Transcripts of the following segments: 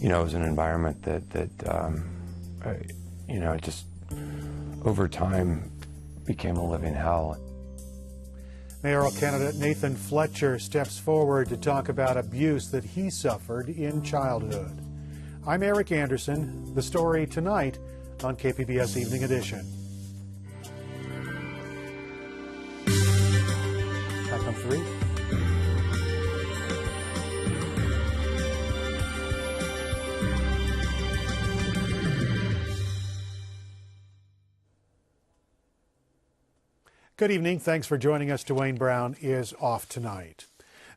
it was an environment that just over time became a living hell. Mayoral candidate Nathan Fletcher steps forward to talk about abuse that he suffered in childhood. I'm Eric Anderson. The story tonight on KPBS Evening Edition. Back on 3. Good evening. Thanks for joining us. Dwayne Brown is off tonight.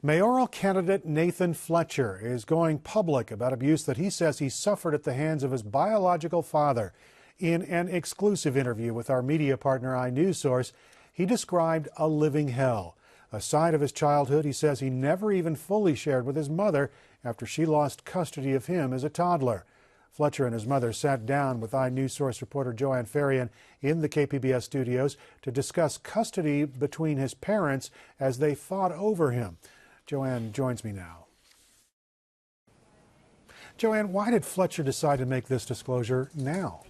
Mayoral candidate Nathan Fletcher is going public about abuse that he says he suffered at the hands of his biological father. In an exclusive interview with our media partner iNewsSource, he described a living hell. A side of his childhood he says he never even fully shared with his mother after she lost custody of him as a toddler. Fletcher and his mother sat down with iNewsSource reporter Joanne Farian in the KPBS studios to discuss custody between his parents as they fought over him. Joanne joins me now. Joanne, why did Fletcher decide to make this disclosure now?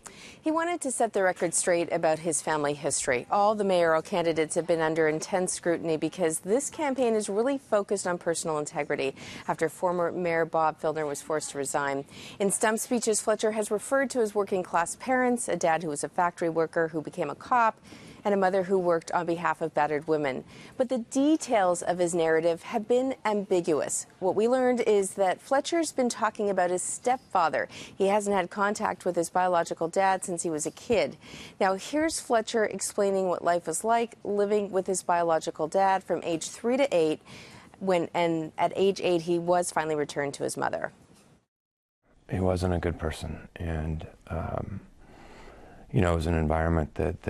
He wanted to set the record straight about his family history. All the mayoral candidates have been under intense scrutiny because this campaign is really focused on personal integrity after former Mayor Bob Filner was forced to resign. In stump speeches, Fletcher has referred to his working-class parents, a dad who was a factory worker who became a cop, and a mother who worked on behalf of battered women. But the details of his narrative have been ambiguous. What we learned is that Fletcher's been talking about his stepfather. He hasn't had contact with his biological dad since he was a kid. Now, here's Fletcher explaining what life was like living with his biological dad from age 3 to 8, and at age 8, he was finally returned to his mother. He wasn't a good person, and it was an environment that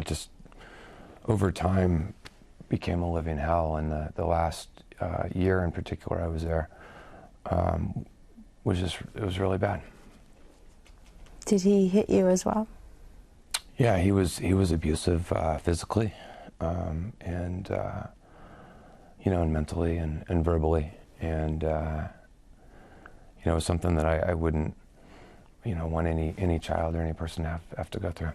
just over time became a living hell. And the last year in particular I was there it was really bad. Did he hit you as well? Yeah, he was abusive physically, and mentally and verbally, and it was something that I wouldn't want any child or any person to have to go through.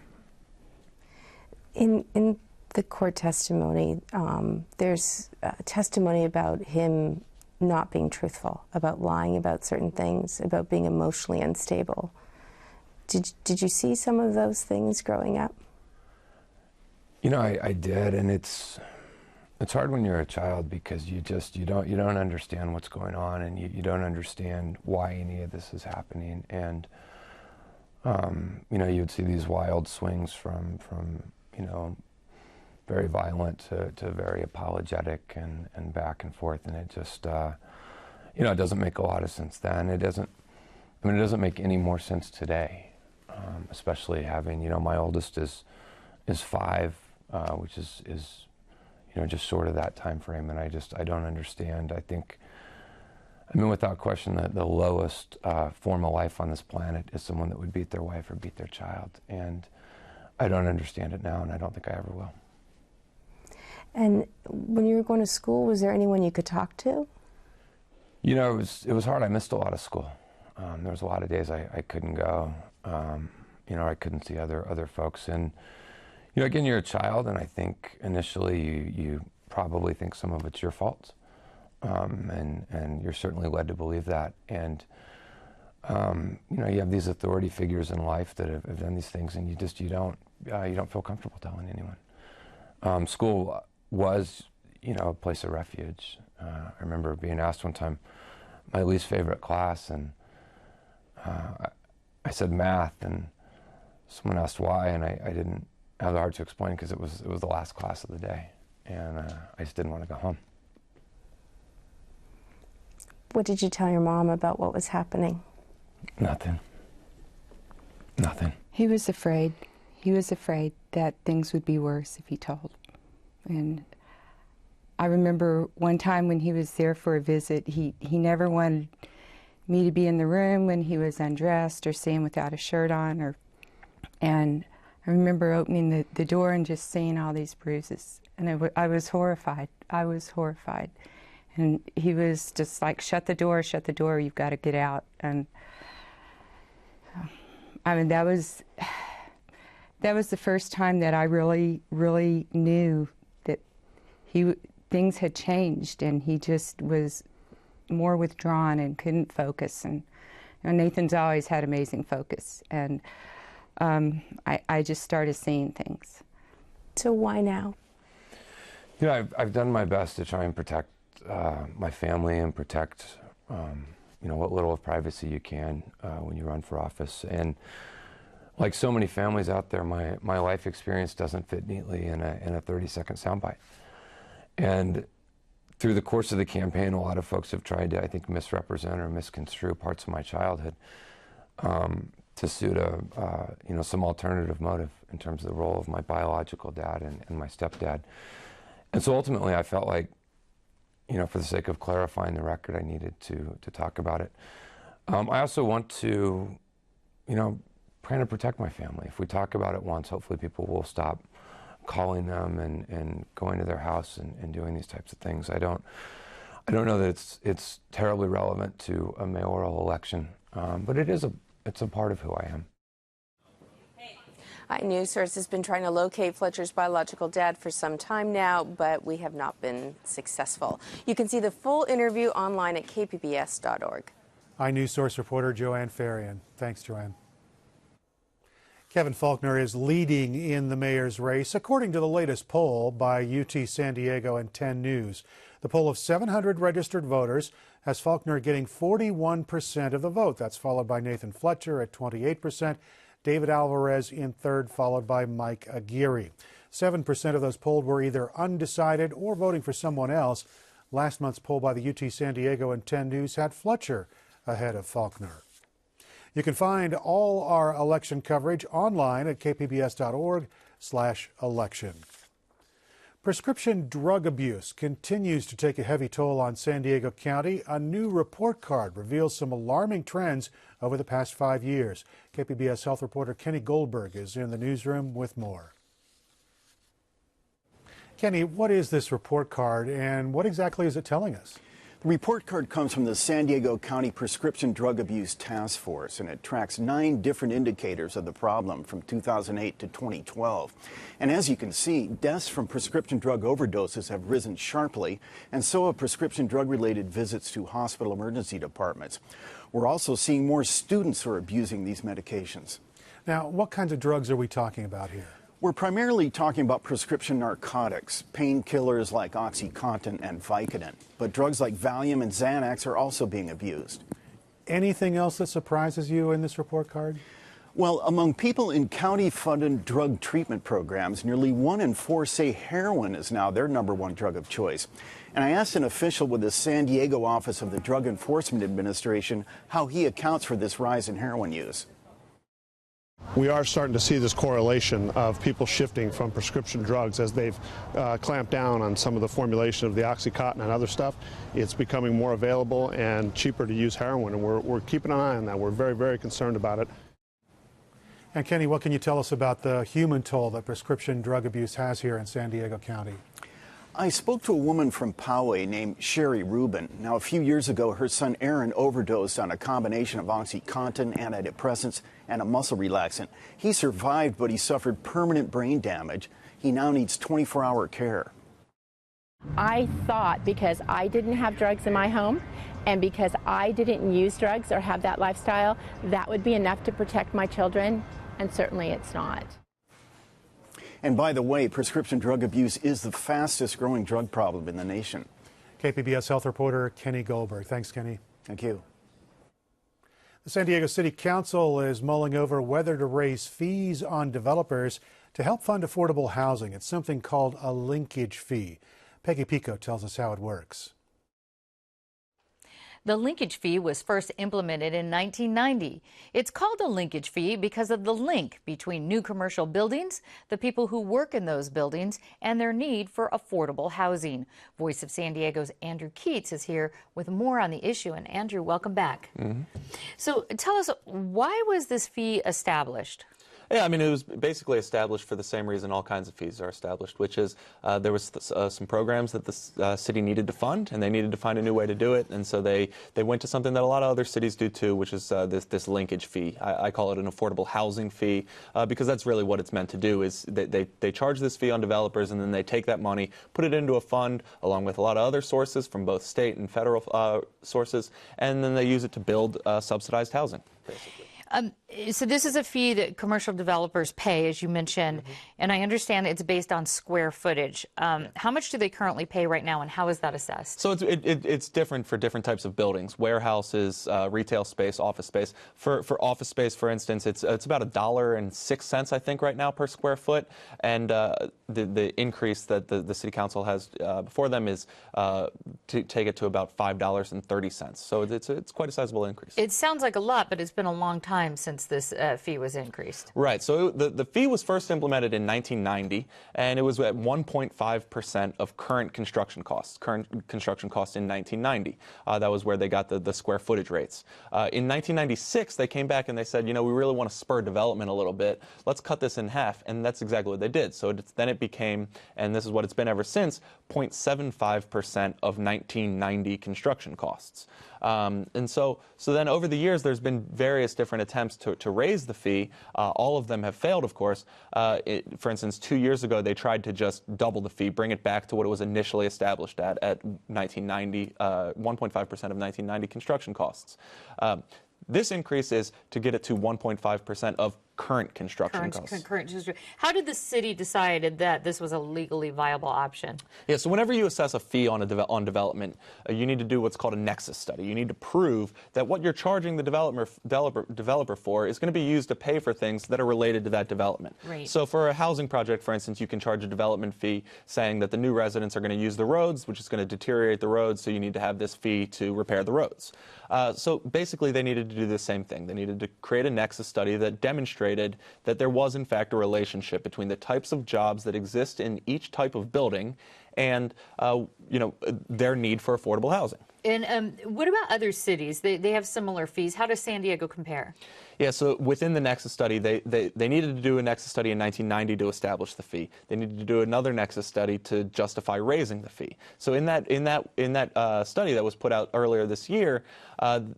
In the court testimony, there's testimony about him not being truthful, about lying about certain things, about being emotionally unstable. Did you see some of those things growing up? I did, and it's hard when you're a child because you don't understand what's going on, and you don't understand why any of this is happening, and you'd see these wild swings from very violent to very apologetic and back and forth, and it just it doesn't make a lot of sense then. It doesn't make any more sense today, especially having my oldest is 5, which is just sort of that time frame, and I don't understand. Without question, the lowest form of life on this planet is someone that would beat their wife or beat their child. And I don't understand it now, and I don't think I ever will. And when you were going to school, was there anyone you could talk to? It was hard. I missed a lot of school. There was a lot of days I couldn't go. I couldn't see other folks. And, again, you're a child, and I think initially you probably think some of it's your fault. And you're certainly led to believe that. And, you have these authority figures in life that have done these things, and you don't feel comfortable telling anyone. School was, a place of refuge. I remember being asked one time my least favorite class, and I said math, and someone asked why, and I didn't have the heart to explain because it was the last class of the day, and I just didn't want to go home. What did you tell your mom about what was happening? Nothing. He was afraid. He was afraid that things would be worse if he told. And I remember one time when he was there for a visit, he never wanted me to be in the room when he was undressed or see him without a shirt on. And I remember opening the door and just seeing all these bruises. And I was horrified. I was horrified. And he was just like, shut the door, you've got to get out. And I mean, that was the first time that I really, really knew that things had changed, and he just was more withdrawn and couldn't focus. And Nathan's always had amazing focus, and I just started seeing things. So why now? You know, I've done my best to try and protect my family and protect, you know, what little of privacy you can when you run for office. And like so many families out there, my life experience doesn't fit neatly in a 30-second soundbite. And through the course of the campaign, a lot of folks have tried to, I think, misrepresent or misconstrue parts of my childhood to suit you know, some alternative motive in terms of the role of my biological dad and my stepdad. And so ultimately, I felt like, you know, for the sake of clarifying the record, I needed to talk about it. I also want to, you know, kind of protect my family. If we talk about it once, hopefully people will stop calling them and going to their house and doing these types of things. I don't know that it's terribly relevant to a mayoral election, but it's a part of who I am. News Source has been trying to locate Fletcher's biological dad for some time now, but we have not been successful. You can see the full interview online at kpbs.org. News Source reporter Joanne Farian. Thanks, Joanne. Kevin Faulconer is leading in the mayor's race, according to the latest poll by UT San Diego and 10 News. The poll of 700 registered voters has Faulconer getting 41% of the vote. That's followed by Nathan Fletcher at 28%. David Alvarez in third, followed by Mike Aguirre. 7% of those polled were either undecided or voting for someone else. Last month's poll by the UT San Diego and 10 News had Fletcher ahead of Faulconer. You can find all our election coverage online at kpbs.org/election. Prescription drug abuse continues to take a heavy toll on San Diego County. A new report card reveals some alarming trends over the past 5 years. KPBS health reporter Kenny Goldberg is in the newsroom with more. Kenny, what is this report card and what exactly is it telling us? The report card comes from the San Diego County Prescription Drug Abuse Task Force, and it tracks 9 different indicators of the problem from 2008 to 2012. And as you can see, deaths from prescription drug overdoses have risen sharply, and so have prescription drug-related visits to hospital emergency departments. We're also seeing more students who are abusing these medications. Now, what kinds of drugs are we talking about here? We're primarily talking about prescription narcotics, painkillers like OxyContin and Vicodin. But drugs like Valium and Xanax are also being abused. Anything else that surprises you in this report card? Well, among people in county-funded drug treatment programs, nearly 1 in 4 say heroin is now their #1 drug of choice. And I asked an official with the San Diego Office of the Drug Enforcement Administration how he accounts for this rise in heroin use. We are starting to see this correlation of people shifting from prescription drugs as they've clamped down on some of the formulation of the OxyContin and other stuff. It's becoming more available and cheaper to use heroin, and we're keeping an eye on that. We're very, very concerned about it. And Kenny, what can you tell us about the human toll that prescription drug abuse has here in San Diego County? I spoke to a woman from Poway named Sherry Rubin. Now, a few years ago, her son Aaron overdosed on a combination of OxyContin, antidepressants, and a muscle relaxant. He survived, but he suffered permanent brain damage. He now needs 24-hour care. I thought because I didn't have drugs in my home and because I didn't use drugs or have that lifestyle, that would be enough to protect my children, and certainly it's not. And by the way, prescription drug abuse is the fastest growing drug problem in the nation. KPBS health reporter Kenny Goldberg. Thanks, Kenny. Thank you. The San Diego City Council is mulling over whether to raise fees on developers to help fund affordable housing. It's something called a linkage fee. Peggy Pico tells us how it works. The linkage fee was first implemented in 1990. It's called a linkage fee because of the link between new commercial buildings, the people who work in those buildings, and their need for affordable housing. Voice of San Diego's Andrew Keats is here with more on the issue. And Andrew, welcome back. So tell us, why was this fee established? Yeah, I mean, it was basically established for the same reason all kinds of fees are established, which is there was some programs that the city needed to fund, and they needed to find a new way to do it, and so they went to something that a lot of other cities do too, which is this linkage fee. I call it an affordable housing fee because that's really what it's meant to do. Is they charge this fee on developers, and then they take that money, put it into a fund along with a lot of other sources from both state and federal sources, and then they use it to build subsidized housing, basically. So this is a fee that commercial developers pay, as you mentioned, and I understand it's based on square footage. How much do they currently pay right now, and how is that assessed? So it's different for different types of buildings: warehouses, retail space, office space. For office space, for instance, it's about $1.06, I think, right now per square foot, and the increase that the city council has before them is to take it to about $5.30. So it's quite a sizable increase. It sounds like a lot, but it's been a long time since this fee was increased. Right. So the fee was first implemented in 1990, and it was at 1.5% of current construction costs. Current construction costs in 1990. That was where they got the square footage rates. In 1996, they came back and they said, we really want to spur development a little bit. Let's cut this in half, and that's exactly what they did. So then it became, and this is what it's been ever since, 0.75% of 1990 construction costs. And so then over the years, there's been various different attempts to raise the fee. All of them have failed, of course. For instance, 2 years ago, they tried to just double the fee, bring it back to what it was initially established at 1.5% of 1990 construction costs. This increase is to get it to 1.5% of current construction costs. How did the city decide that this was a legally viable option? Yeah, so whenever you assess a fee on development, you need to do what's called a nexus study. You need to prove that what you're charging the developer for is going to be used to pay for things that are related to that development. Right. So for a housing project, for instance, you can charge a development fee saying that the new residents are going to use the roads, which is going to deteriorate the roads, so you need to have this fee to repair the roads. So basically, they needed to do the same thing. They needed to create a nexus study that demonstrated that there was, in fact, a relationship between the types of jobs that exist in each type of building and, their need for affordable housing. And what about other cities? They have similar fees. How does San Diego compare? Yeah, so within the Nexus study, they needed to do a Nexus study in 1990 to establish the fee. They needed to do another Nexus study to justify raising the fee. So in that study that was put out earlier this year,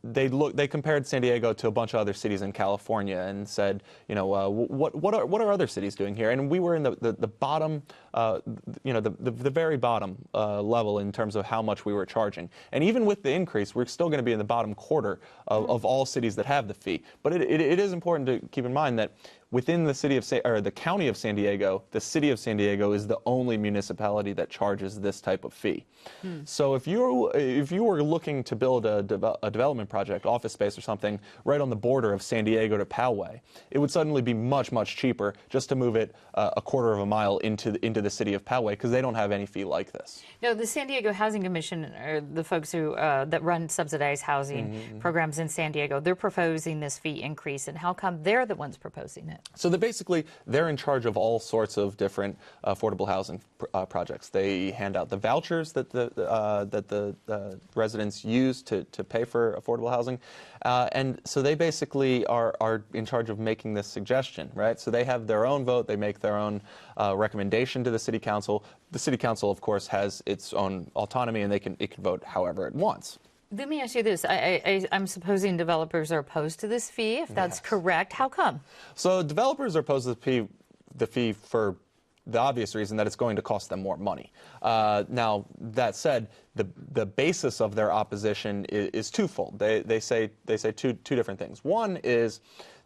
they compared San Diego to a bunch of other cities in California and said, what are other cities doing here? And we were in the bottom, the very bottom level in terms of how much we were charging. And even with the increase, we're still going to be in the bottom quarter of all cities that have the fee. But it is important to keep in mind that within the the county of San Diego, the city of San Diego is the only municipality that charges this type of fee. So if you were looking to build a development project, office space or something, right on the border of San Diego to Poway, it would suddenly be much, much cheaper just to move it a quarter of a mile into the city of Poway because they don't have any fee like this. No, the San Diego Housing Commission, or the folks who that run subsidized housing programs in San Diego, they're proposing this fee increase, and how come they're the ones proposing it? So they're in charge of all sorts of different affordable housing projects. They hand out the vouchers that the residents use to pay for affordable housing, and so they basically are in charge of making this suggestion, right? So they have their own vote. They make their own recommendation to the city council. The city council, of course, has its own autonomy, and it can vote however it wants. Let me ask you this. I'm supposing developers are opposed to this fee. If that's correct, how come? So developers are opposed to the fee for the obvious reason that it's going to cost them more money. Now, that said, the basis of their opposition is twofold. They say two different things. One is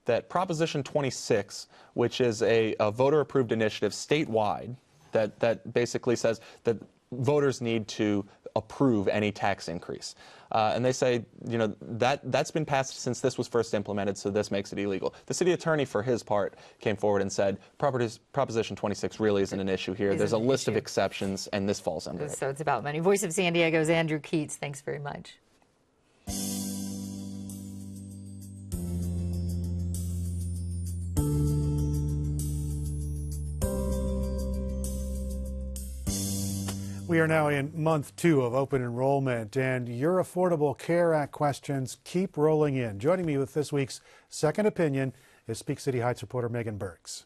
that Proposition 26, which is a voter-approved initiative statewide, that basically says that voters need to approve any tax increase. And they say, that's been passed since this was first implemented, so this makes it illegal. The city attorney, for his part, came forward and said, Proposition 26 really isn't an issue here. There's a list of exceptions, and this falls under it. So it's about money. Voice of San Diego's Andrew Keats. Thanks very much. We are now in month 2 of open enrollment, and your Affordable Care Act questions keep rolling in. Joining me with this week's Second Opinion is Speak City Heights reporter Megan Burks.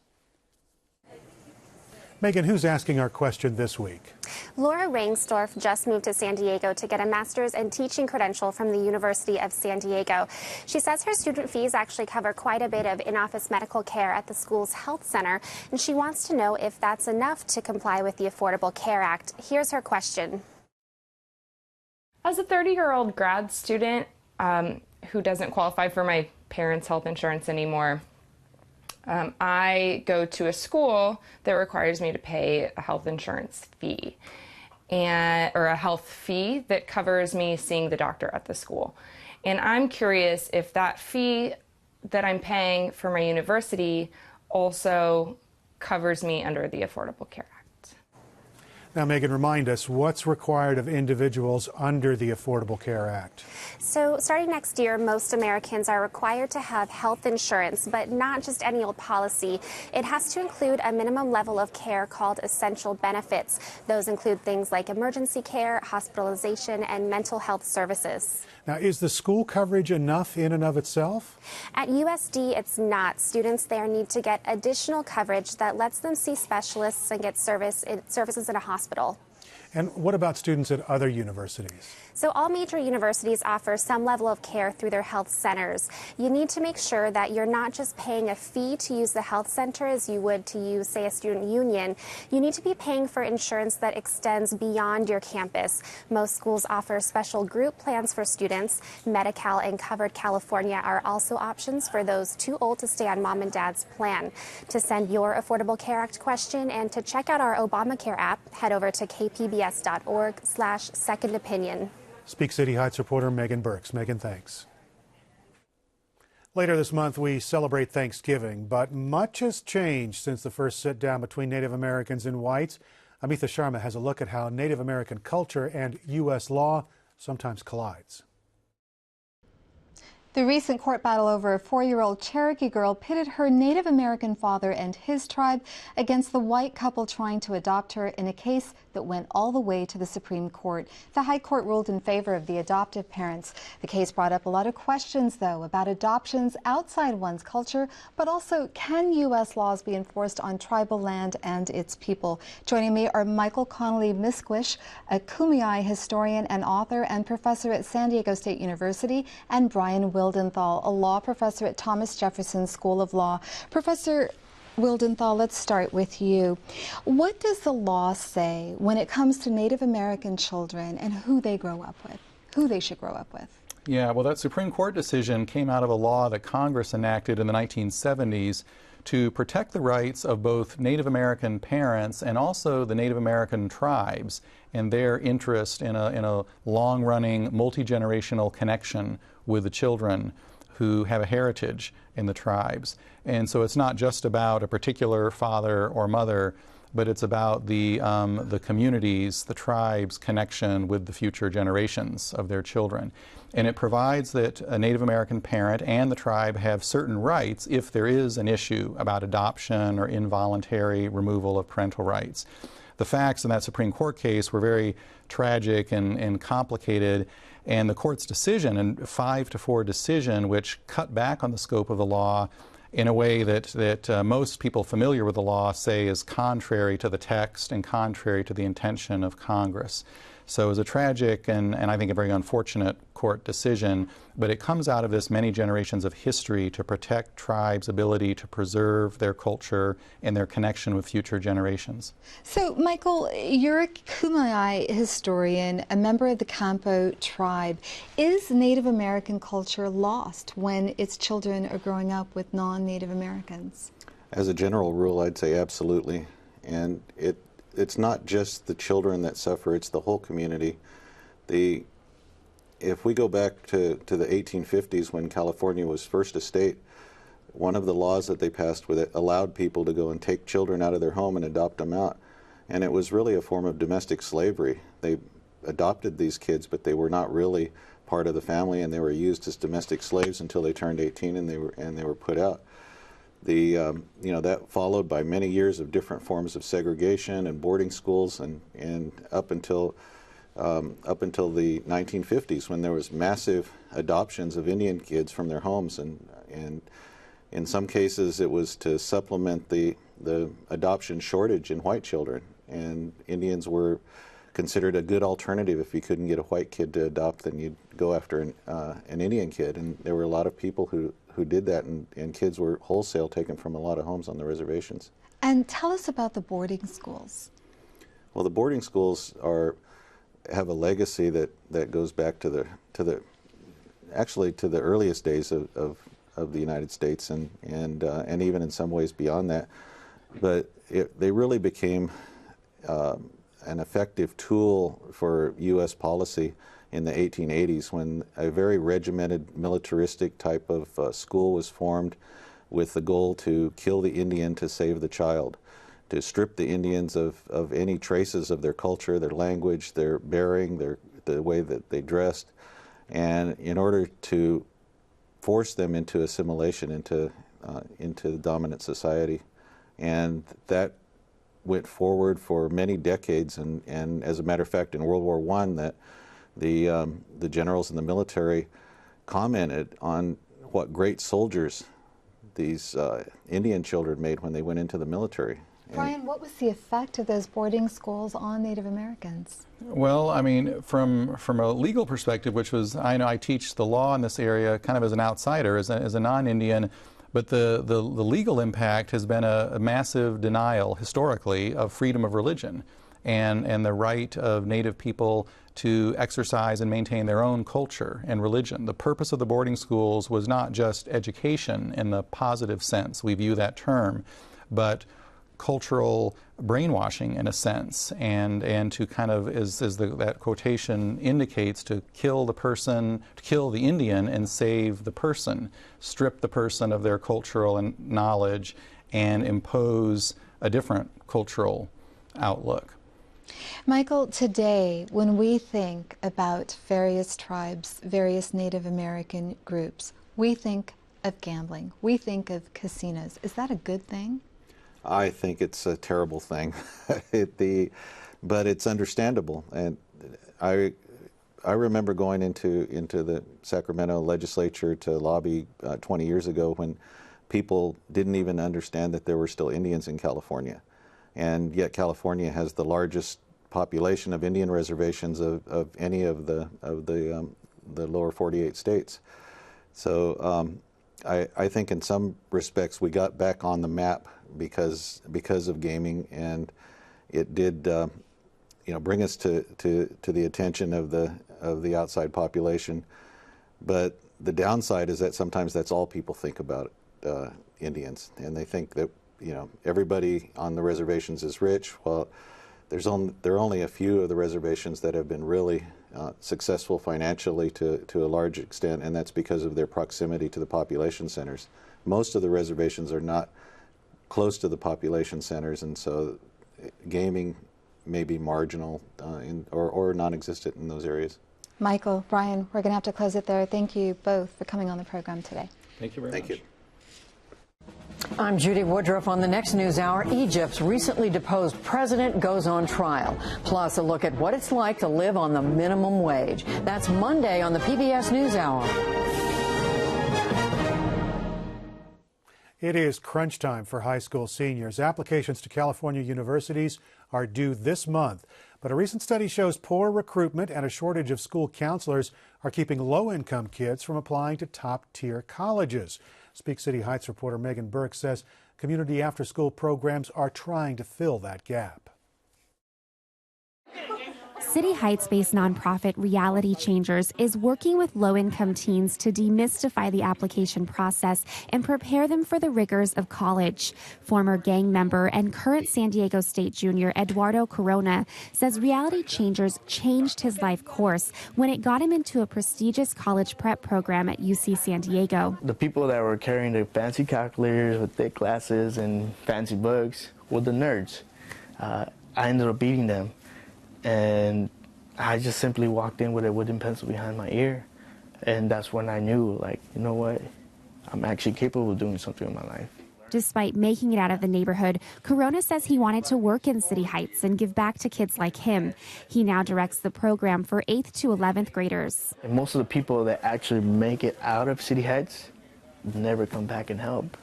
Megan, who's asking our question this week? Laura Rangsdorf just moved to San Diego to get a master's in teaching credential from the University of San Diego. She says her student fees actually cover quite a bit of in-office medical care at the school's health center, and she wants to know if that's enough to comply with the Affordable Care Act. Here's her question. As a 30-year-old grad student who doesn't qualify for my parents' health insurance anymore, I go to a school that requires me to pay a health insurance fee or a health fee that covers me seeing the doctor at the school. And I'm curious if that fee that I'm paying for my university also covers me under the Affordable Care Act. Now, Megan, remind us what's required of individuals under the Affordable Care Act. So starting next year, most Americans are required to have health insurance, but not just any old policy. It has to include a minimum level of care called essential benefits. Those include things like emergency care, hospitalization, and mental health services. Now, is the school coverage enough in and of itself? At USD, it's not. Students there need to get additional coverage that lets them see specialists and get services in a hospital. And what about students at other universities? So all major universities offer some level of care through their health centers. You need to make sure that you're not just paying a fee to use the health center as you would to use, say, a student union. You need to be paying for insurance that extends beyond your campus. Most schools offer special group plans for students. Medi-Cal and Covered California are also options for those too old to stay on mom and dad's plan. To send your Affordable Care Act question and to check out our Obamacare app, head over to kpbs.org/secondopinion. Speak City Heights reporter Megan Burks. Megan, thanks. Later this month, we celebrate Thanksgiving, but much has changed since the first sit-down between Native Americans and whites. Amitha Sharma has a look at how Native American culture and U.S. law sometimes collides. The recent court battle over a 4-year-old Cherokee girl pitted her Native American father and his tribe against the white couple trying to adopt her in a case that went all the way to the Supreme Court. The High Court ruled in favor of the adoptive parents. The case brought up a lot of questions, though, about adoptions outside one's culture, but also can U.S. laws be enforced on tribal land and its people? Joining me are Michael Connolly-Misquish, a Kumeyaay historian and author and professor at San Diego State University, and Brian Wildenthal, a law professor at Thomas Jefferson School of Law. Professor Wildenthal, let's start with you. What does the law say when it comes to Native American children and who they grow up with, who they should grow up with? Yeah, well, that Supreme Court decision came out of a law that Congress enacted in the 1970s to protect the rights of both Native American parents and also the Native American tribes and their interest in a long-running, multi-generational connection with the children who have a heritage in the tribes. And so it's not just about a particular father or mother, but it's about the communities, the tribes' connection with the future generations of their children. And it provides that a Native American parent and the tribe have certain rights if there is an issue about adoption or involuntary removal of parental rights. The facts in that Supreme Court case were very tragic and complicated, and the court's decision, a 5-4 decision, which cut back on the scope of the law in a way that most people familiar with the law say is contrary to the text and contrary to the intention of Congress. So it was a tragic and I think a very unfortunate court decision, but it comes out of this many generations of history to protect tribes' ability to preserve their culture and their connection with future generations. So, Michael, you're a Kumeyaay historian, a member of the Campo tribe. Is Native American culture lost when its children are growing up with non-Native Americans? As a general rule, I'd say absolutely. And it's not just the children that suffer, it's the whole community. If we go back to the 1850s when California was first a state, one of the laws that they passed with it allowed people to go and take children out of their home and adopt them out. And it was really a form of domestic slavery. They adopted these kids, but they were not really part of the family, and they were used as domestic slaves until they turned 18 and they were put out. That followed by many years of different forms of segregation and boarding schools, and up until the 1950s, when there was massive adoptions of Indian kids from their homes, and In some cases, it was to supplement the adoption shortage in white children, and Indians were considered a good alternative. If you couldn't get a white kid to adopt, then you'd go after an Indian kid, and there were a lot of people who did that, and kids were wholesale taken from a lot of homes on the reservations. And tell us about the boarding schools. Well, the boarding schools have a legacy that goes back to the earliest days of the United States, and even in some ways beyond that. But they really became an effective tool for U.S. policy in the 1880s, when a very regimented, militaristic type of school was formed with the goal to kill the Indian to save the child, to strip the Indians of any traces of their culture, their language, their bearing, the way that they dressed, and in order to force them into assimilation, into the dominant society. And that went forward for many decades, and as a matter of fact, in World War I, that the generals in the military commented on what great soldiers these Indian children made when they went into the military. Brian, what was the effect of those boarding schools on Native Americans? Well, I mean, from a legal perspective, which was, I know I teach the law in this area kind of as an outsider, as a non-Indian, but the legal impact has been a massive denial historically of freedom of religion and the right of Native people to exercise and maintain their own culture and religion. The purpose of the boarding schools was not just education in the positive sense, we view that term, but cultural brainwashing in a sense, and to kind of, as that quotation indicates, to kill the person, to kill the Indian and save the person, strip the person of their cultural and knowledge and impose a different cultural outlook. Michael, today when we think about various tribes, various Native American groups, we think of gambling, we think of casinos. Is that a good thing? I think it's a terrible thing, but it's understandable. And I remember going into the Sacramento legislature to lobby 20 years ago when people didn't even understand that there were still Indians in California, and yet California has the largest population of Indian reservations of any of the lower 48 states. So I think in some respects we got back on the map because of gaming, and it did bring us to the attention of the outside population. But the downside is that sometimes that's all people think about Indians, and they think that everybody on the reservations is rich. Well, there are only a few of the reservations that have been really successful financially to a large extent, and that's because of their proximity to the population centers. Most of the reservations are not close to the population centers, and so gaming may be marginal or non-existent in those areas. Michael, Brian, we're going to have to close it there. Thank you both for coming on the program today. Thank you very much. Thank you. I'm Judy Woodruff. On the next News Hour, Egypt's recently deposed president goes on trial. Plus, a look at what it's like to live on the minimum wage. That's Monday on the PBS News Hour. It is crunch time for high school seniors. Applications to California universities are due this month. But a recent study shows poor recruitment and a shortage of school counselors are keeping low-income kids from applying to top-tier colleges. Speak City Heights reporter Megan Burke says community after-school programs are trying to fill that gap. City Heights-based nonprofit Reality Changers is working with low-income teens to demystify the application process and prepare them for the rigors of college. Former gang member and current San Diego State junior Eduardo Corona says Reality Changers changed his life course when it got him into a prestigious college prep program at UC San Diego. The people that were carrying the fancy calculators with thick glasses and fancy books were the nerds. I ended up beating them. And I just simply walked in with a wooden pencil behind my ear. And that's when I knew, like, you know what? I'm actually capable of doing something in my life. Despite making it out of the neighborhood, Corona says he wanted to work in City Heights and give back to kids like him. He now directs the program for 8th to 11th graders. And most of the people that actually make it out of City Heights never come back and help.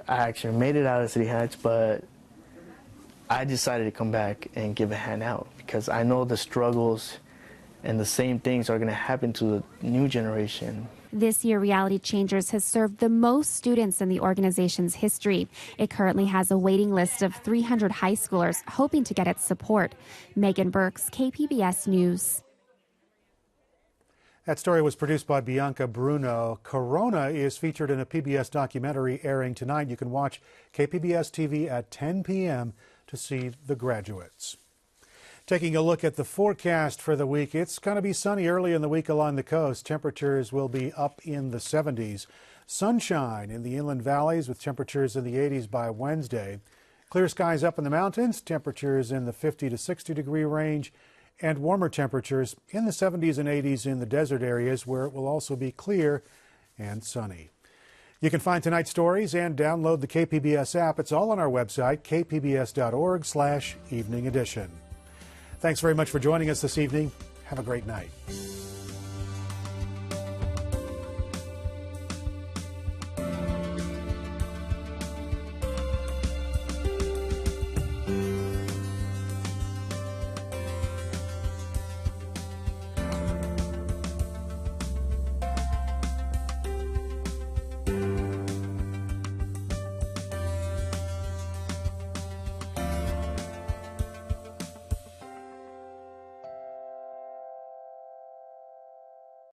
I actually made it out of City Heights, but I decided to come back and give a hand out because I know the struggles and the same things are going to happen to the new generation. This year, Reality Changers has served the most students in the organization's history. It currently has a waiting list of 300 high schoolers hoping to get its support. Megan Burks, KPBS News. That story was produced by Bianca Bruno. Corona is featured in a PBS documentary airing tonight. You can watch KPBS TV at 10 p.m. to see The Graduates. Taking a look at the forecast for the week, it's going to be sunny early in the week along the coast. Temperatures will be up in the 70s. Sunshine in the inland valleys with temperatures in the 80s by Wednesday. Clear skies up in the mountains, temperatures in the 50 to 60 degree range, and warmer temperatures in the 70s and 80s in the desert areas where it will also be clear and sunny. You can find tonight's stories and download the KPBS app. It's all on our website, kpbs.org/evening edition. Thanks very much for joining us this evening. Have a great night.